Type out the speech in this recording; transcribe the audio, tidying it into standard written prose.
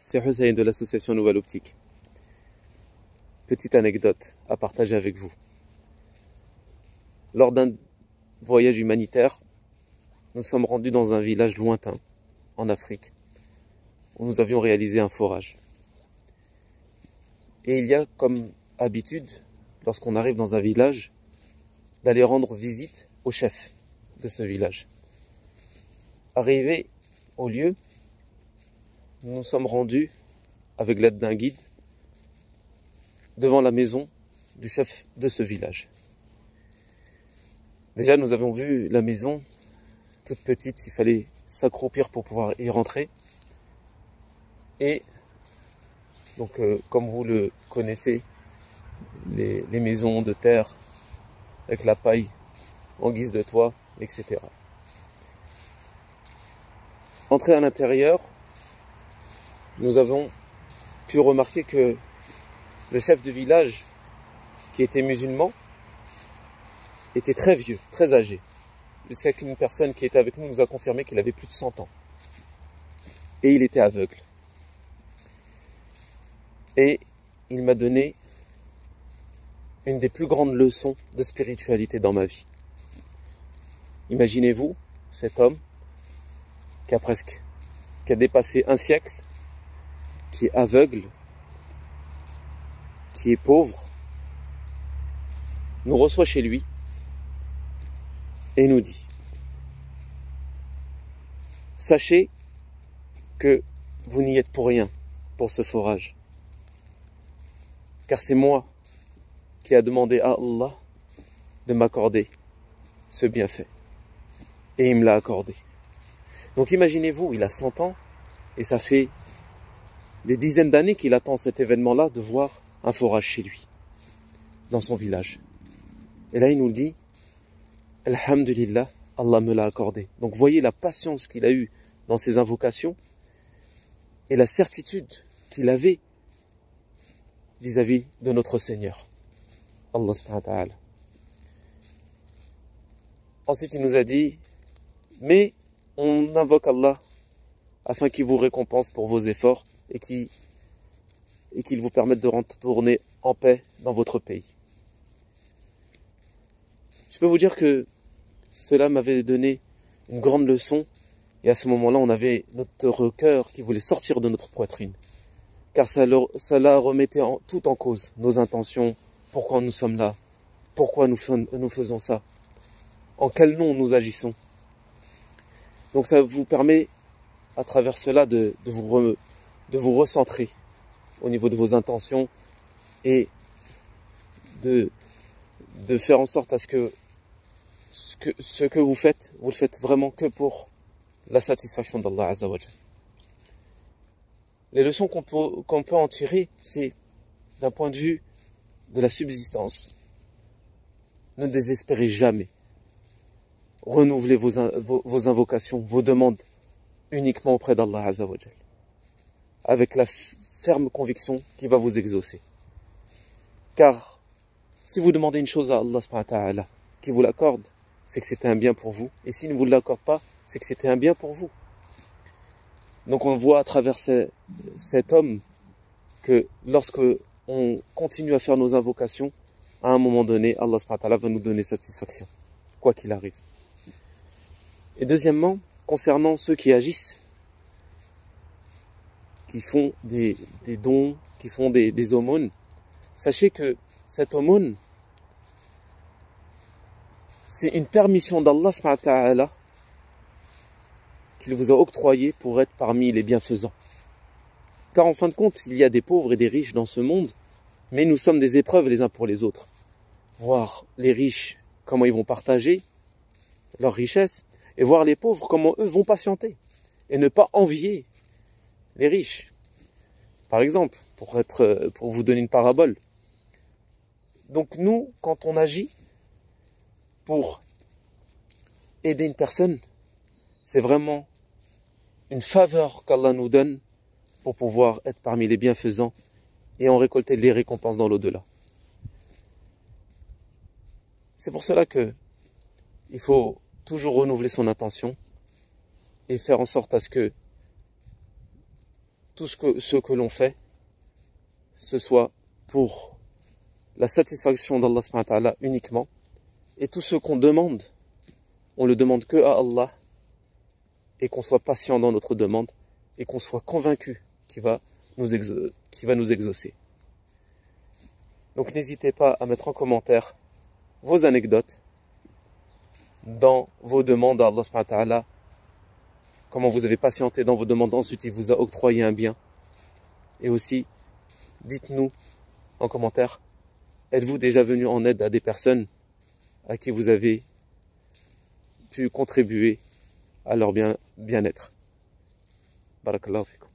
c'est Hussein de l'association Nouvelle Optique. Petite anecdote à partager avec vous. Lors d'un voyage humanitaire, nous sommes rendus dans un village lointain, en Afrique, où nous avions réalisé un forage. Et il y a comme habitude, lorsqu'on arrive dans un village, d'aller rendre visite au chef de ce village. Arrivés au lieu, nous nous sommes rendus, avec l'aide d'un guide, devant la maison du chef de ce village. Déjà, nous avons vu la maison toute petite, il fallait s'accroupir pour pouvoir y rentrer. Et donc, comme vous le connaissez, les maisons de terre avec la paille en guise de toit, etc. Entré à l'intérieur, nous avons pu remarquer que le chef du village, qui était musulman, était très vieux, très âgé. Jusqu'à qu'une personne qui était avec nous a confirmé qu'il avait plus de 100 ans. Et il était aveugle. Et il m'a donné une des plus grandes leçons de spiritualité dans ma vie. Imaginez-vous cet homme qui a dépassé un siècle, qui est aveugle, qui est pauvre, nous reçoit chez lui et nous dit: sachez que vous n'y êtes pour rien pour ce forage, car c'est moi qui a demandé à Allah de m'accorder ce bienfait. Et il me l'a accordé. Donc imaginez-vous, il a 100 ans et ça fait des dizaines d'années qu'il attend cet événement-là de voir un forage chez lui, dans son village. Et là il nous dit: Alhamdulillah, Allah me l'a accordé. Donc voyez la patience qu'il a eue dans ses invocations et la certitude qu'il avait vis-à-vis de notre Seigneur, Allah subhanahu wa ta'ala. Ensuite il nous a dit: mais on invoque Allah afin qu'il vous récompense pour vos efforts et qu'il vous permette de retourner en paix dans votre pays. Je peux vous dire que cela m'avait donné une grande leçon, et à ce moment-là, on avait notre cœur qui voulait sortir de notre poitrine, car cela remettait tout en cause, nos intentions, pourquoi nous sommes là, pourquoi nous faisons ça, en quel nom nous agissons. Donc ça vous permet, à travers cela, de vous recentrer au niveau de vos intentions et de faire en sorte à ce que vous le faites vraiment que pour la satisfaction d'Allah Azza wa Jal. Les leçons qu'on peut en tirer, c'est d'un point de vue de la subsistance. Ne désespérez jamais. Renouvelez vos invocations, vos demandes uniquement auprès d'Allah Azza wa Jal, avec la ferme conviction qu'il va vous exaucer. Car si vous demandez une chose à Allah subhanahu wa ta'ala, qui vous l'accorde, c'est que c'était un bien pour vous. Et s'il ne vous l'accorde pas, c'est que c'était un bien pour vous. Donc on voit à travers cet homme que lorsque on continue à faire nos invocations, à un moment donné, Allah subhanahu wa ta'ala va nous donner satisfaction, quoi qu'il arrive. Et deuxièmement, concernant ceux qui agissent, qui font des dons, qui font des aumônes, sachez que cette aumône, c'est une permission d'Allah subhanahu wa ta'ala qu'il vous a octroyée pour être parmi les bienfaisants. Car en fin de compte, il y a des pauvres et des riches dans ce monde, mais nous sommes des épreuves les uns pour les autres. Voir les riches, comment ils vont partager leur richesse, et voir les pauvres, comment eux vont patienter, et ne pas envier les riches. Par exemple, pour vous donner une parabole. Donc nous, quand on agit pour aider une personne, c'est vraiment une faveur qu'Allah nous donne pour pouvoir être parmi les bienfaisants et en récolter les récompenses dans l'au-delà. C'est pour cela que il faut toujours renouveler son intention et faire en sorte à ce que tout ce que l'on fait, ce soit pour la satisfaction d'Allah subhanahu wa ta'ala uniquement, et tout ce qu'on demande, on le demande que à Allah, et qu'on soit patient dans notre demande, et qu'on soit convaincu qu'il va nous exaucer. Donc n'hésitez pas à mettre en commentaire vos anecdotes dans vos demandes à Allah subhanahu wa ta'ala, comment vous avez patienté dans vos demandes, ensuite il vous a octroyé un bien. Et aussi, dites-nous en commentaire, êtes-vous déjà venu en aide à des personnes à qui vous avez pu contribuer à leur bien-être. Barakallahu fikum.